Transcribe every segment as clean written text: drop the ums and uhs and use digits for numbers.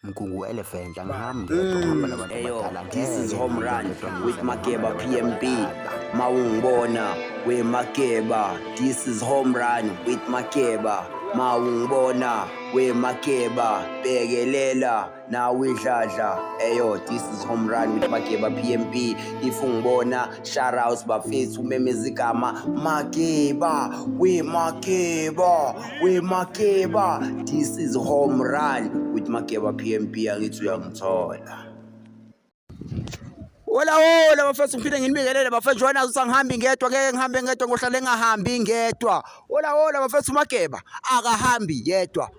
Mkungu elephant angihambi ngihamba nabantu abadala. This is home run with Makeba PMB. Mawungibona we Makeba. This is home run with Makeba. Mawungibona we Makeba. Bekelela na widladla. This is home run with Makeba PMB. If ungibona shout outs bafethu memezigama Makeba we Makeba we Makeba. This is home run with Makeba PMB. Angithi uyangithola. Hola bafethu ngiphinde nginibikelele bafethu joina usangihambi ngedwa ngeke ngihambe ngedwa ngohlale ngahambi ngedwa. Hola bafethu Makeba akahambi yedwa.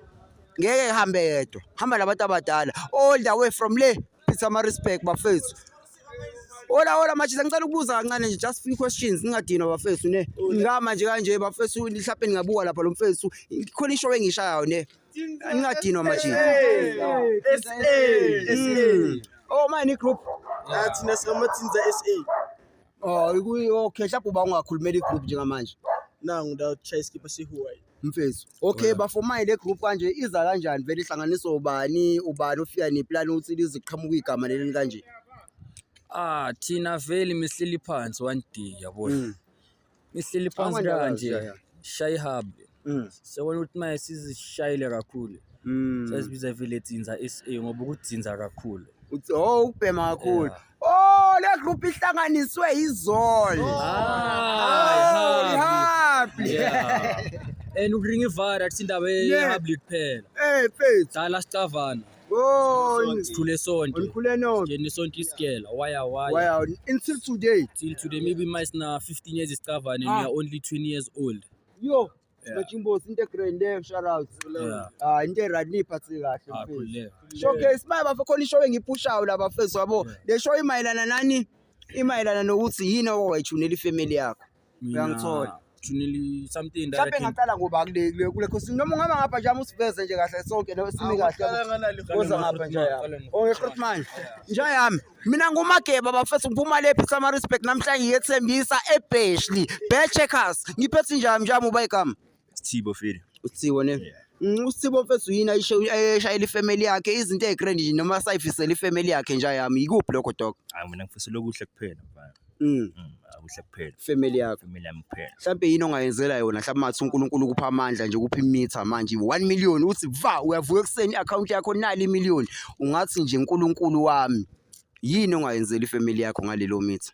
Ngeke ngihambe yedwa. Hamba labantu abadala all the way from le Peter Respect bafethu. Hola manje ngicela ukubuza kancane nje just few questions ningadinwa bafethu ne. Ngama nje kanje bafethu mhlawumbe ningabuka lapha lo mfethu khona ishow engishayayo ne. Ningadinwa manje. SA. Oh mine group. Thina singamathinza SA. Okay mhlawumbe uba ungakhulumela igroup njengamanje. Nangu la chase skipper sihuwayi. Mfethu. Okay bafomile le group kanje iza kanjani vele ihlanganisa ubani ofika neplan ukuthi liziqhamuka igama leli kanje. Thina vele mihleli phansi one day yabona. Mihleli phansi kanje shy hub. Sebona ukuthi manje sizishayile kakhulu. Sasibiza vele Tsinza SA ngoba ukutsinza kakhulu. Ubhema kakhulu. Le group ihlanganiswe izolo. Happy. And ukuringa ivara kuthi indaba yehabli kuphela. Mfethu. Dala sicavana. Sithule sonke. Onikhule no. Ngene sonke isikela. Why? Until today. Till today maybe mice na 15 years isicavana and we are only 20 years old. Yo. Machimbo into grand there shout out. Into right niphathi kahle mfethu. Showcase baba khona ishow engipushayo laba mfethu wabo. Le show imayelana nani? Imayelana nokuthi yini owayithunela ifamily yakho. Uyangithola. Thuneli something that mhlawumbe ngaqala ngoba kule khosi noma ungaba ngapha nje usiveze nje kahle sonke simi kahle koza ngapha nje yami ngekhruthman nje yami mina nguMageba bafethu ngiphuma le Peter Respect namhlanje ngiyethembisa eBashley Bear Checkers ngiphethe njami uba igama Sithibo Fili uThibo ne uSithibo mfethu yini ayishayela ifamily yakhe izinto ezigrand nje noma sayifisela ifamily yakhe nje yami yikuphi lokho dog mina ngifisela okuhle kuphela mfana akuhle kuphela family yakho family yami kuphela mhlawumbe yini ongayenzela yona mhlawumbe mathi uNkulunkulu kupha amandla nje kupha imitha manje 1 million uthi uyavuka ekseni iaccount yakho nali imillion ungathi nje uNkulunkulu wami yini ongayenzela ifamily yakho ngalelo mitha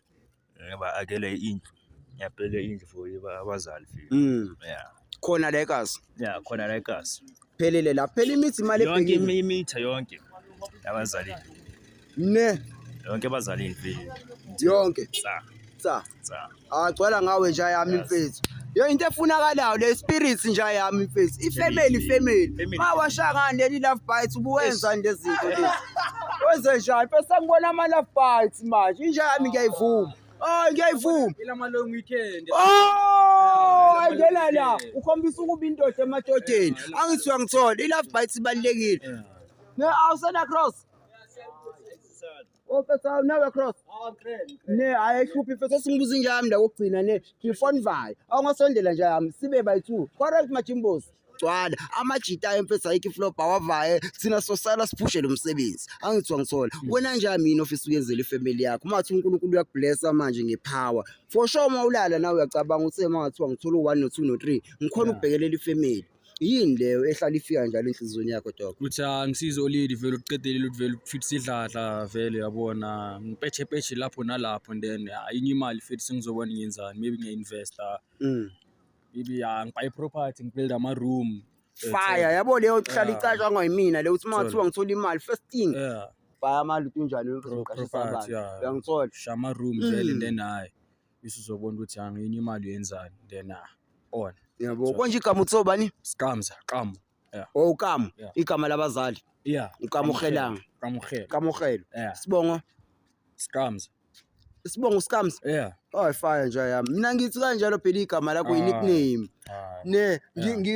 ngoba akele indlu ngiyabheka indlu for abazali khona la ekhasi khona la ekhasi phelele la phela imithi imali yonke imitha yonke abazali ne yonke abazalini vele yonke cha agcwala ngawe nje yami mfethu yo into efunakalayo le spirits nje yami mfethu ifamily mawashaka leli love bites ubuwenza lezi zinto lezi wenze njani bese ngibona ama love bites manje inja yami ngiyayivuma ngiyayivuma ila ma long weekend ngena la ukhombisa ukuba indoda emadodeni angithi uyangithola I love bites ibalekile ne awusena cross Officer nawe cross ne ayihluphi mfethu singibuza njami la kokugcina ne phone vaya awungasondela nje yami sibe bayi2 correct majimbos gcwala amajita emfethu ayikho flop awavaye thina sosala siphushe lo msebenzi angithi wangithola wena nje mina office uyenzela ifamily yakho mathi uNkulunkulu uyakublessa manje ngepower for sure mawulala nawe uyacabanga ukuthi mangathiwa ngithola u1 no2 no3 ngikhona ukubhekelela ifamily yini leyo ehlala ifika njalo enhlizweni yakho dog uthi ngisizo lady vele uqedelele ukuthi vele futhi sidladla vele yabona ngipethe lapho nalapho then ayinye imali futhi sengizobona ngiyenzani maybe ngiinvestor maybe ngibuy property ngibuild ama room fire yabo leyo hlala icashwa ngoyimina le uthi mathiwa ngithola imali first thing fire amali utunjani property uyangithola shama room vele then hayi isizobona ukuthi ayinye imali yenzani then on yabo konje igama uTsobani Scams Qamo Qamo igama labazali uQamogelanga Qamoghelo sibongo Scams Sibongo Scams fire nje yami mina ngithi kanjalo phela igama lakho yi nickname ne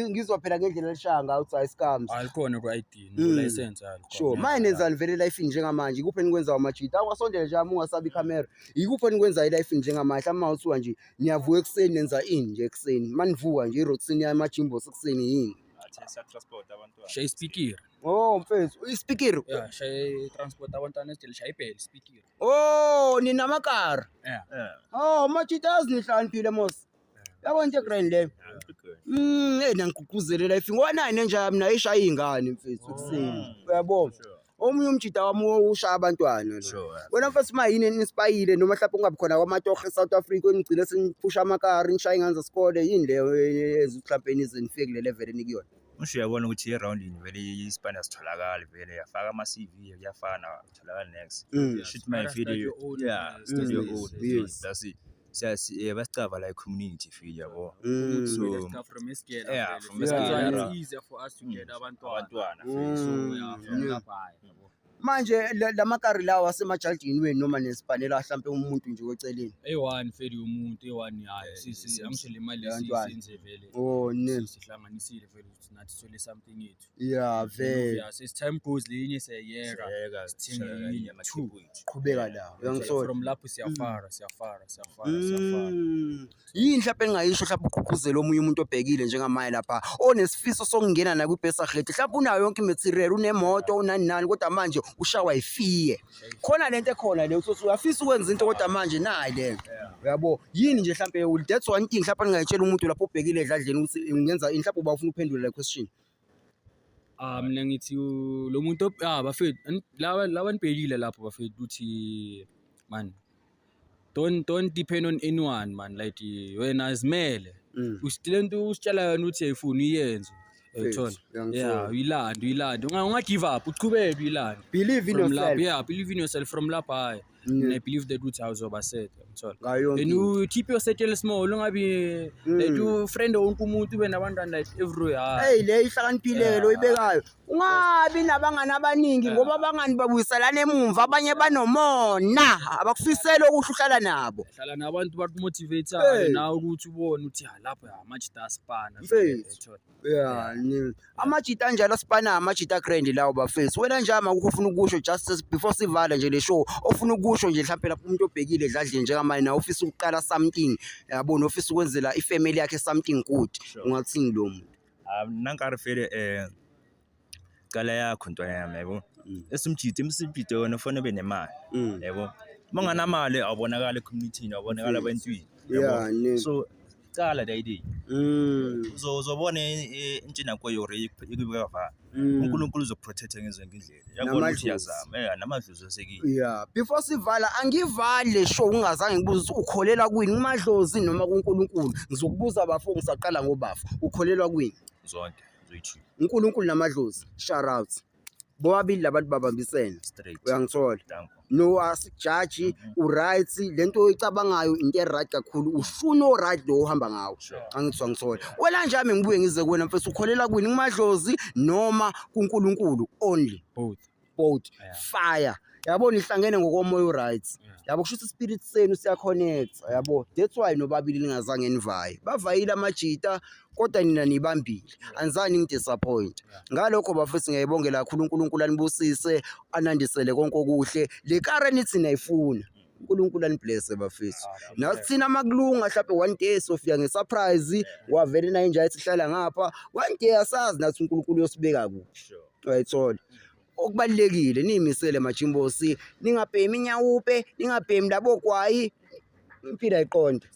ngizwa phela ngendlela elishanga uthi ay Scams alikhona ku ID no license alikhona sure mine enzani vele life njengamanje ikuphi enikwenza amajita ungasondela nje ungasabi camera ikuphi enikwenza life njengamanje amawuthiwa nje niyavuka ekseni nenza ini nje ekseni manivuka nje iroutine yamajimbo sekuseni yini transport abantwana. Shay speaker. Oh mfethu uyispikiri Yeah, shay transport abantwana esitele shay iphele speaker. oh ninamakara Yeah. oh machita azinihlaniphile mos yabona into grand le nangigqugquzelela ifi ngo9 nje mina ishaya ingane mfethu kuseni uyabona omunye umjida wami ushaya abantwana wena mfethu mayini inspire noma mhlawumbe ungabi khona kwamatohe South Africa enigcina seniphusha amakari nishaya inganza sikole yini leyo ezihlampheni izinifike kule level enikuyona Usho uyabona ukuthi e-roundini vele iSpanish sitholakala vele yafaka ama-CV kuyafana utholakala next. Shit my video. Yeah, studio own. That's it. Basicava like community feel yabo. So from Esquela. Yeah, from Esquela. It's easier for us to get abantwana. So yeah, from lapha. manje lamakari lawa asemajaldini wenu noma nespanela mhlawumbe umuntu nje oceleni A1 fedi umuntu A1 hayi sisi amshele imali siyenze vele oh ne sihlanganisile vele ukuthi nathi sole something yethu yeah vele yeah as time goes linye siyayeka sithenga ama-2 qhubeka la uyangisola from lapho siyafara yini mhlawumbe engayisho mhlawumbe uqhuqhuzela omunye umuntu obhekile njengamaye lapha onesifiso sokungena na kwi-Bessagate mhlawumbe unayo yonke imaterial unemoto unani nani kodwa manje ushawa ifiye khona lento ekhona le uthi uyafisa ukwenza into kodwa manje nayi le uyabo yini nje mhlawumbe that's one thing mhlawumbe ngingayitshela umuntu lapho ubhekile edladleni ukuthi ngenza mhlawumbe uba ufuna uphendula le question mina ngithi lo muntu bafethu laba nibhekile lapho bafethu uthi man don't depend on anyone man like wena azimele usitshela usitshela yona uthi ayifuni iyenze uyithola yeah uyilanda ungagive up uchubeke uyilanda believe in yourself yeah believe in yourself from lapha and I believe that ukuthi awuzoba set uyithola and you keep your circle small ungabi like you friend wonke umuntu ube nabantwana like everywhere hey le ihlakaniphilelo oyibekayo ungabi nabangani abaningi ngoba abangani babuyiselana emumva abanye banomona abakufisela okuhle uhlala nabo hlala nabantu bakumotivate nawe ukuthi ubone uthi lapha amajita aspana yeah amajita anjalo aspana amajita grand lawo bafethu wena nje akukho ufuna ukusho just before sivala nje le show ofuna ukusho nje mhlawumbe lapho umuntu obhekile edladleni njengamanje na ofisa ukuqala something yabona ofisa ukwenzela ifamily yakhe something good ungathini lo muntu nankari vele cala yakho ntwana yami yabo esimjito wona ufuna ube nemali yabo manganamali awubonakala ecommunity awubonakala abantwini yabo so cala dayidi uzobona intshina koyore ikubeka va uNkulunkulu uzoprotecta ngezonke indlela yabona ukuthi yazama namadlozi asekile yeah before sivala angivale show ungazange ngibuza ukholela kwini kumadlozi noma kuNkulunkulu ngizokubuza abafo ngisaqala ngobafu ukholelwa kwini zonke zoyithi uNkulunkulu namadlozi shout out bobabili labantu babambisene uyangithola no asijudge uright lento oyicabangayo into eright kakhulu ufuna oright lo uhamba ngawo angithwa ngithola wela njami ngibuye ngize kuwena mfethu ukholela kwini kumadlozi noma kuNkulunkulu only both fire yabona ihlangene ngokomoya oright yabo kusho spirit senu siya connect yabo that's why nobabili lingazange nivaye bavayile amajita kodwa nina nibambile anizani ngidisappoint ngalokho bafethu ngiyayibongela kakhulu uNkulunkulu anibusise anandisele konke okuhle le kare nithi nayifuna uNkulunkulu aniblesse bafethu nathina makulunga mhlawumbe one day sofika ngesurprise wavele na inja ethi hlala ngapha one day asazi nathi uNkulunkulu yosibeka kuphi uyayithola okubalekile niyimisele majimbosi ningabhemi inyawupe ningabhemi labo kwayi impila iqonde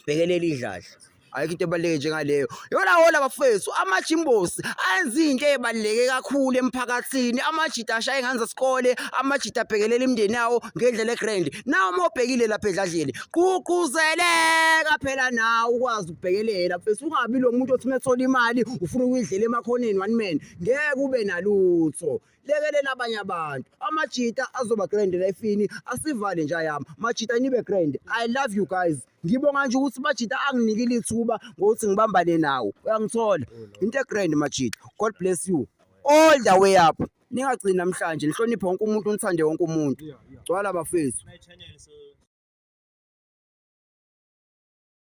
bhekelela idladla ayikho into ebaleke njengaleyo yona hola bafethu amajimbosi ayenza into ezibaleke kakhulu emphakathini amajita ashaya enganza sikole amajita abhekelela imndeni yawo ngendlela egrand nawo mawubhekile lapha edladleni ququzeleka phela nawo ukwazi ukubhekelela bafethu ungabi lo muntu othi methola imali ufuna ukuyidlela emakhoneni one man ngeke ube nalutho lekelela abanye abantu amajita azoba grand lifeini asivale nje ayama majita nibe grand I love you guys ngibonga nje ukuthi majita anginikile ithuba ngokuthi ngibambane nawo uyangithola into grand majita God bless you all the way up ningagcina namhlanje nihloniphe wonke umuntu nithande wonke umuntu gcwala bafethu